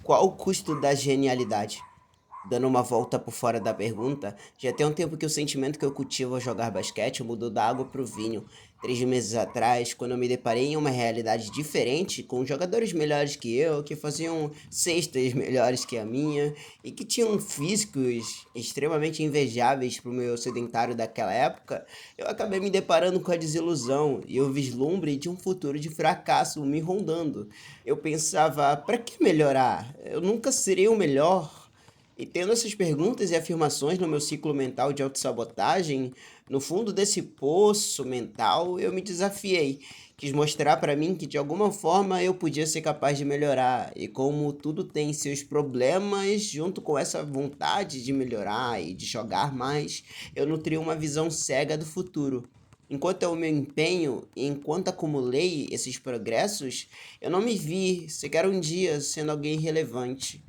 Qual o custo da genialidade? Dando uma volta por fora da pergunta, já tem um tempo que o sentimento que eu cultivo ao jogar basquete mudou da água para o vinho. 3 meses atrás, quando eu me deparei em uma realidade diferente, com jogadores melhores que eu, que faziam cestas melhores que a minha, e que tinham físicos extremamente invejáveis para o meu sedentário daquela época, eu acabei me deparando com a desilusão e o vislumbre de um futuro de fracasso me rondando. Eu pensava, para que melhorar? Eu nunca serei o melhor. E tendo essas perguntas e afirmações no meu ciclo mental de autossabotagem, no fundo desse poço mental, eu me desafiei. Quis mostrar para mim que de alguma forma eu podia ser capaz de melhorar. E como tudo tem seus problemas, junto com essa vontade de melhorar e de jogar mais, eu nutri uma visão cega do futuro. Enquanto eu me empenho e enquanto acumulei esses progressos, eu não me vi sequer um dia sendo alguém relevante.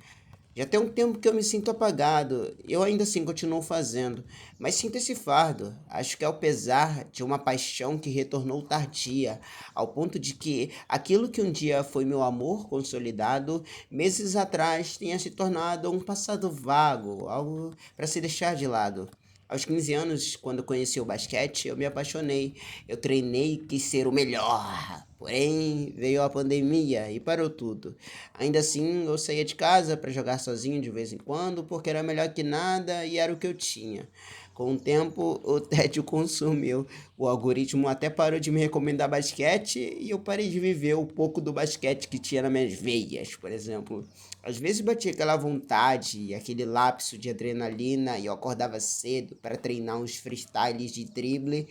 Já tem um tempo que eu me sinto apagado. Eu ainda assim continuo fazendo, mas sinto esse fardo. Acho que é o pesar de uma paixão que retornou tardia, ao ponto de que aquilo que um dia foi meu amor consolidado, meses atrás tenha se tornado um passado vago, algo para se deixar de lado. Aos 15 anos, quando conheci o basquete, eu me apaixonei. Eu treinei e quis ser o melhor. Porém, veio a pandemia e parou tudo. Ainda assim, eu saía de casa para jogar sozinho de vez em quando, porque era melhor que nada e era o que eu tinha. Com o tempo, o tédio consumiu. O algoritmo até parou de me recomendar basquete e eu parei de viver o pouco do basquete que tinha nas minhas veias, por exemplo. Às vezes batia aquela vontade, aquele lapso de adrenalina e eu acordava cedo para treinar uns freestyles de drible,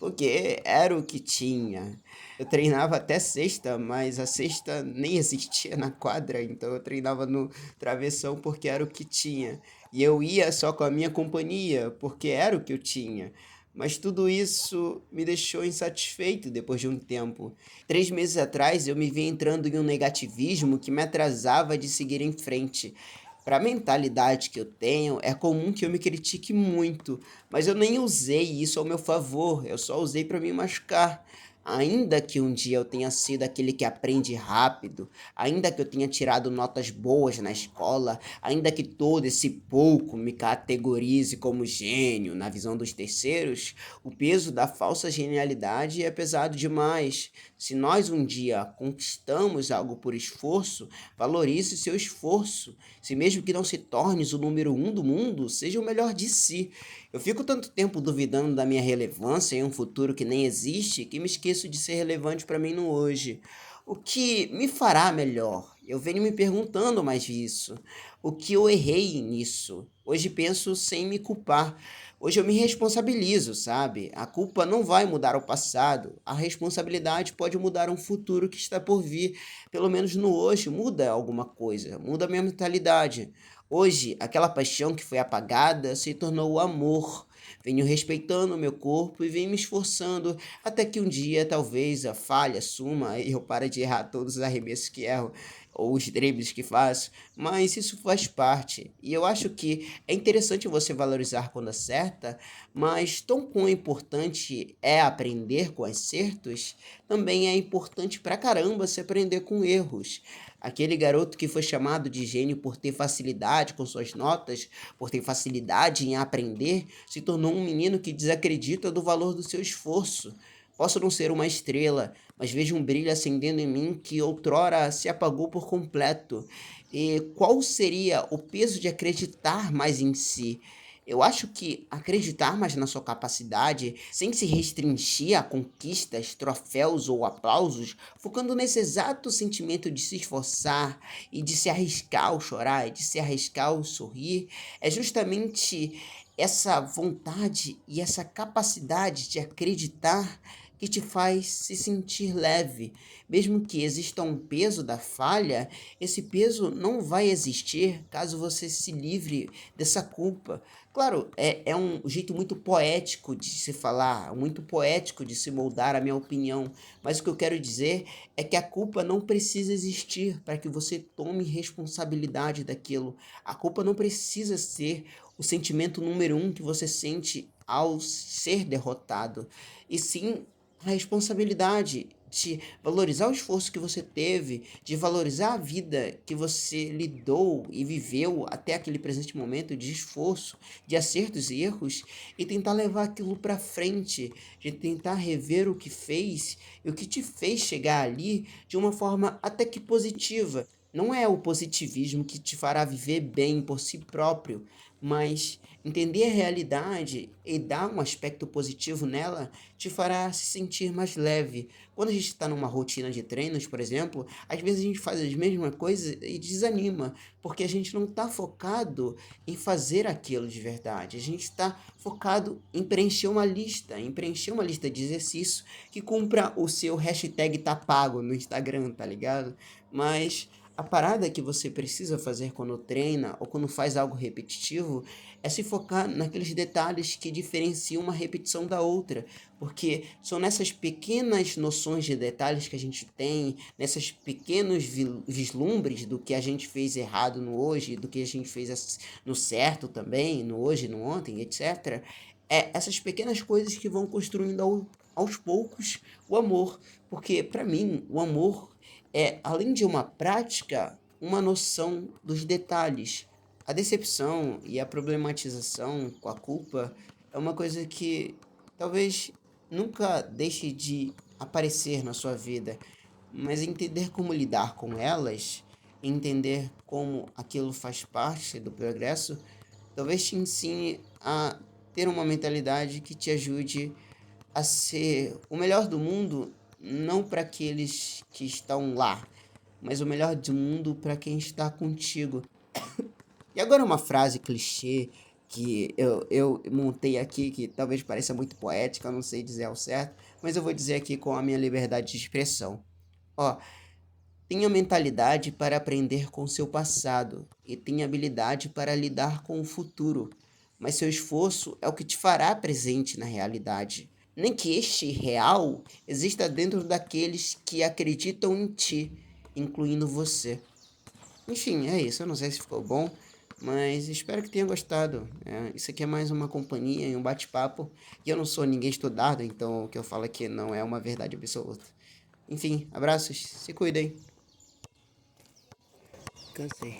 porque era o que tinha. Eu treinava até sexta, mas a sexta nem existia na quadra, então eu treinava no travessão porque era o que tinha. E eu ia só com a minha companhia, porque era o que eu tinha. Mas tudo isso me deixou insatisfeito depois de um tempo. 3 meses atrás eu me vi entrando em um negativismo que me atrasava de seguir em frente. Para a mentalidade que eu tenho, é comum que eu me critique muito, mas eu nem usei isso ao meu favor, eu só usei para me machucar. Ainda que um dia eu tenha sido aquele que aprende rápido, ainda que eu tenha tirado notas boas na escola, ainda que todo esse pouco me categorize como gênio na visão dos terceiros, o peso da falsa genialidade é pesado demais. Se nós um dia conquistamos algo por esforço, valorize seu esforço. Se mesmo que não se tornes o número um do mundo, seja o melhor de si. Eu fico tanto tempo duvidando da minha relevância em um futuro que nem existe que me esqueço de ser relevante para mim no hoje. O que me fará melhor? Eu venho me perguntando mais isso. O que eu errei nisso? Hoje penso sem me culpar. Hoje eu me responsabilizo, sabe? A culpa não vai mudar o passado. A responsabilidade pode mudar um futuro que está por vir. Pelo menos no hoje muda alguma coisa, muda a minha mentalidade. Hoje, aquela paixão que foi apagada se tornou o amor. Venho respeitando o meu corpo e venho me esforçando até que um dia talvez a falha suma e eu pare de errar todos os arremessos que erro ou os dribles que faço, mas isso faz parte. E eu acho que é interessante você valorizar quando acerta, mas tão quão importante é aprender com acertos, também é importante pra caramba se aprender com erros. Aquele garoto que foi chamado de gênio por ter facilidade com suas notas, por ter facilidade em aprender, se tornou um menino que desacredita do valor do seu esforço. Posso não ser uma estrela, mas vejo um brilho acendendo em mim que outrora se apagou por completo. E qual seria o peso de acreditar mais em si? Eu acho que acreditar mais na sua capacidade, sem se restringir a conquistas, troféus ou aplausos, focando nesse exato sentimento de se esforçar e de se arriscar ao chorar, e de se arriscar ao sorrir, é justamente essa vontade e essa capacidade de acreditar que te faz se sentir leve. Mesmo que exista um peso da falha, esse peso não vai existir caso você se livre dessa culpa. Claro, é um jeito muito poético de se falar, muito poético de se moldar a minha opinião, mas o que eu quero dizer é que a culpa não precisa existir para que você tome responsabilidade daquilo. A culpa não precisa ser o sentimento número um que você sente ao ser derrotado, e sim a responsabilidade de valorizar o esforço que você teve, de valorizar a vida que você lidou e viveu até aquele presente momento de esforço, de acertos e erros, e tentar levar aquilo para frente, de tentar rever o que fez e o que te fez chegar ali de uma forma até que positiva. Não é o positivismo que te fará viver bem por si próprio, mas entender a realidade e dar um aspecto positivo nela te fará se sentir mais leve. Quando a gente está numa rotina de treinos, por exemplo, às vezes a gente faz as mesmas coisas e desanima, porque a gente não está focado em fazer aquilo de verdade. A gente está focado em preencher uma lista de exercícios que cumpra o seu hashtag tá pago no Instagram, tá ligado? Mas a parada que você precisa fazer quando treina ou quando faz algo repetitivo é se focar naqueles detalhes que diferenciam uma repetição da outra, porque são nessas pequenas noções de detalhes que a gente tem, nessas pequenos vislumbres do que a gente fez errado no hoje, do que a gente fez no certo também, no hoje, no ontem, etc. É essas pequenas coisas que vão construindo aos poucos o amor, porque para mim o amor é, além de uma prática, uma noção dos detalhes. A decepção e a problematização com a culpa é uma coisa que talvez nunca deixe de aparecer na sua vida, mas entender como lidar com elas, entender como aquilo faz parte do progresso, talvez te ensine a ter uma mentalidade que te ajude a ser o melhor do mundo, não para aqueles que estão lá, mas o melhor do mundo para quem está contigo. E agora uma frase clichê que eu montei aqui, que talvez pareça muito poética, eu não sei dizer ao certo, mas eu vou dizer aqui com a minha liberdade de expressão. Ó, tenha mentalidade para aprender com seu passado e tenha habilidade para lidar com o futuro, mas seu esforço é o que te fará presente na realidade. Nem que este real exista dentro daqueles que acreditam em ti, incluindo você. Enfim, é isso. Eu não sei se ficou bom, mas espero que tenha gostado. Isso aqui é mais uma companhia e um bate-papo. E eu não sou ninguém estudado, então o que eu falo aqui não é uma verdade absoluta. Enfim, abraços, se cuidem. Cansei.